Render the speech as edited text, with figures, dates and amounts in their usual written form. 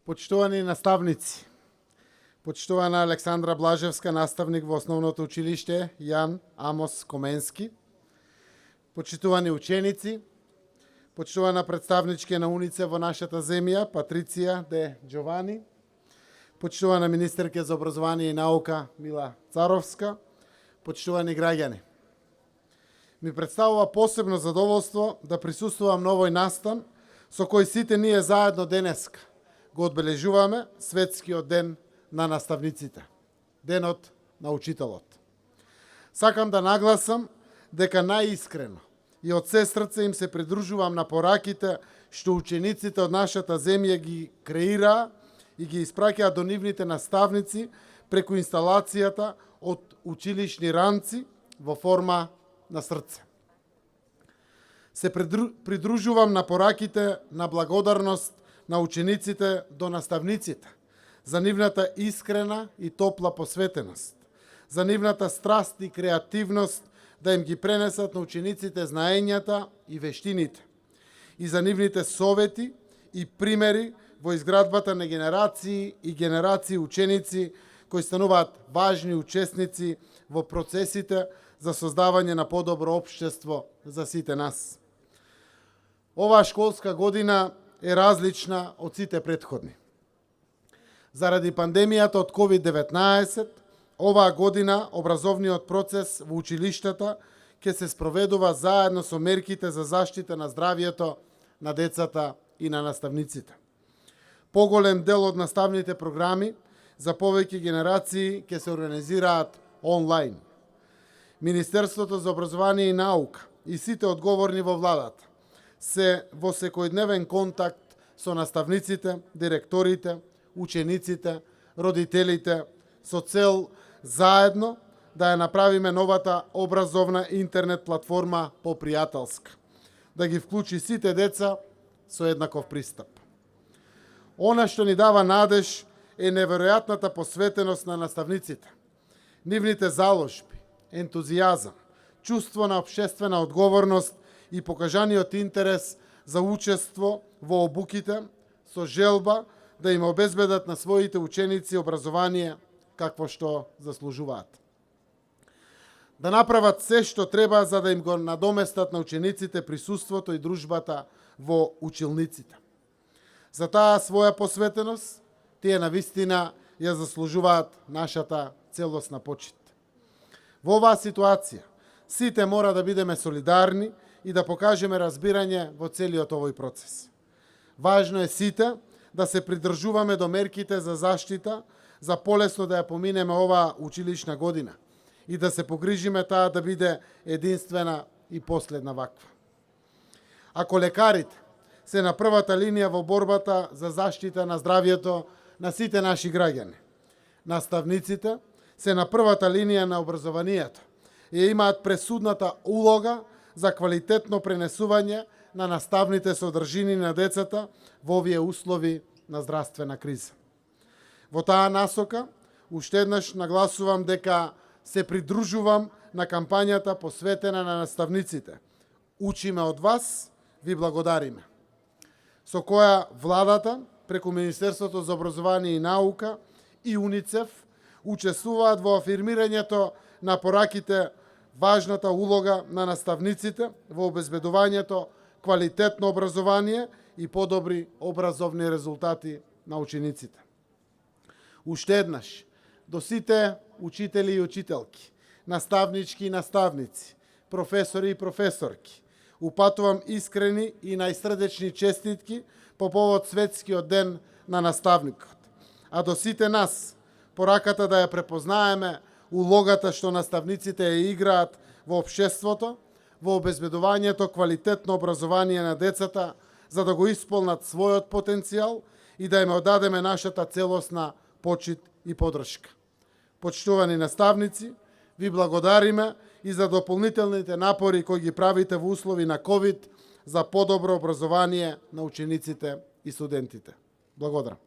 Почитувани наставници, почитувана Александра Блажевска, наставник во Основното училиште Јан Амос Коменски, почитувани ученици, почитувана представничке на унице во нашата земја, Патриция де Джовани, почитувана министерке за образование и наука Мила Царовска, почитувани граѓани. Ми представува посебно задоволство да присуствувам на овој настан со кој сите ние заедно денеска го одбележуваме Светскиот ден на наставниците, денот на учителот. Сакам да нагласам дека најискрено и од се срце им се придружувам на пораките што учениците од нашата земја ги креираа и ги испраќаат до нивните наставници преку инсталацијата од училишни ранци во форма на срце. Се придружувам на пораките на благодарност на учениците до наставниците, за нивната искрена и топла посветеност, за нивната страст и креативност да им ги пренесат на учениците знаењата и вештините, и за нивните совети и примери во изградбата на генерации и генерации ученици кои стануваат важни учесници во процесите за создавање на подобро општество за сите нас. Оваа школска година е различна од сите претходни. Заради пандемијата од COVID-19, оваа година образовниот процес во училиштата ќе се спроведува заедно со мерките за заштита на здравието на децата и на наставниците. Поголем дел од наставните програми за повеќе генерации ќе се организираат онлайн. Министерството за образование и наука и сите одговорни во владата се во секојдневен контакт со наставниците, директорите, учениците, родителите, со цел заедно да ја направиме новата образовна интернет платформа попријателска, да ги вклучи сите деца со еднаков пристап. Она што ни дава надеж е неверојатната посветеност на наставниците, нивните заложби, ентузијазам, чувство на општествена одговорност и покажаниот интерес за учество во обуките со желба да им обезбедат на своите ученици образование какво што заслужуваат. Да направат се што треба за да им го надоместат на учениците присуството и дружбата во училниците. За таа своја посветеност, тие навистина ја заслужуваат нашата целосна почит. Во оваа ситуација, сите мора да бидеме солидарни и да покажеме разбирање во целиот овој процес. Важно е сите да се придржуваме до мерките за заштита, за полесно да ја поминеме оваа училишна година и да се погрижиме таа да биде единствена и последна ваква. Ако лекарите се на првата линија во борбата за заштита на здравието на сите наши граѓани, наставниците се на првата линија на образованието и имаат пресудната улога за квалитетно пренесување на наставните содржини на децата во овие услови на здравствена криза. Во таа насока, уште еднаш нагласувам дека се придружувам на кампањата посветена на наставниците. Учиме од вас, ви благодариме. Со која владата, преку Министерството за образование и наука и УНИЦЕФ, учествуваат во афирмирањето на пораките важната улога на наставниците во обезбедувањето квалитетно образование и подобри образовни резултати на учениците. Уште еднаш, до сите учители и учителки, наставнички и наставници, професори и професорки, упатувам искрени и најсрдечни честитки по повод Светскиот ден на наставникот. А до сите нас, пораката да ја препознаеме улогата што наставниците ја играат во општеството, во обезбедувањето квалитетно образование на децата, за да го исполнат својот потенцијал и да им одадеме нашата целосна почит и подршка. Почитувани наставници, ви благодариме и за дополнителните напори кои ги правите во услови на COVID за подобро образование на учениците и студентите. Благодарам.